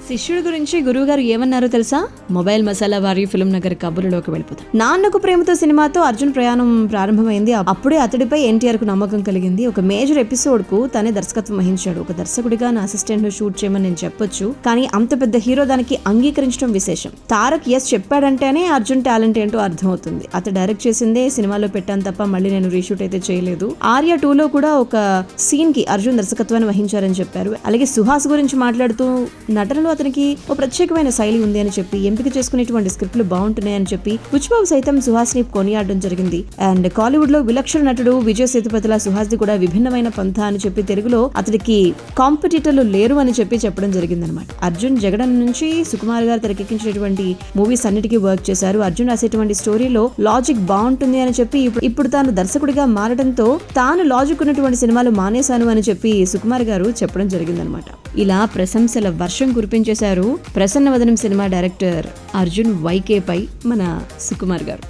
శిష్యుడి గురించి గురువుగారు ఏమన్నారో తెలుసా? మొబైల్ మసాలా వారి ఫిల్మ్ నగర్ కబుర్లోకి వెళ్ళిపోతాం. నాన్నకు ప్రేమతో సినిమాతో అర్జున్ ప్రయాణం ప్రారంభమైంది. అప్పుడే అతడిపై ఎన్టీఆర్ కు నమ్మకం కలిగింది. ఒక మేజర్ ఎపిసోడ్ కు తనే దర్శకత్వం వహించాడు. ఒక దర్శకుడిగా నా అసిస్టెంట్ ను షూట్ చేయమని నేను చెప్పొచ్చు, కానీ అంత పెద్ద హీరో దానికి అంగీకరించడం విశేషం. తారక్ ఎస్ చెప్పాడంటేనే అర్జున్ టాలెంట్ ఏంటో అర్థమవుతుంది. అతడు డైరెక్ట్ చేసిందే సినిమాలో పెట్టాను తప్ప మళ్ళీ నేను రీషూట్ అయితే చేయలేదు. ఆర్య 2లో కూడా ఒక సీన్ కి అర్జున్ దర్శకత్వాన్ని వహించారని చెప్పారు. అలాగే సుహాస్ గురించి మాట్లాడుతూ నటనలో అతనికి ఒక ప్రత్యేకమైన శైలి ఉంది అని చెప్పి, ఎంపిక చేసుకునేటువంటి స్క్రిప్ట్లు బాగుంటున్నాయని చెప్పి బుచ్చిబాబు సైతం సుహాస్ ని కొనియాడడం జరిగింది. అండ్ కాలీవుడ్ లో విలక్షణ నటుడు విజయ్ సేతుపతిలా సుహాస్ ది కూడా విభిన్నమైన పంథ అని చెప్పి తెలుగులో అతడికి కాంపిటీటర్లు లేరు అని చెప్పడం జరిగిందనమాట. అర్జున్ జగడన్ నుంచి సుకుమార్ గారు తెరకెక్కించినటువంటి మూవీస్ అన్నిటికీ వర్క్ చేశారు. అర్జున్ రాసేటువంటి స్టోరీలో లాజిక్ బాగుంటుంది అని చెప్పి ఇప్పుడు తాను దర్శకుడిగా మారడంతో తాను లాజిక్ ఉన్నటువంటి సినిమాలు మానేశాను అని చెప్పి సుకుమార్ గారు చెప్పడం జరిగిందనమాట. ఇలా ప్రశంసల వర్షం కురిపించేశారు ప్రసన్నవదనం సినిమా డైరెక్టర్ అర్జున్ వైకే పై మన సుకుమార్ గారు.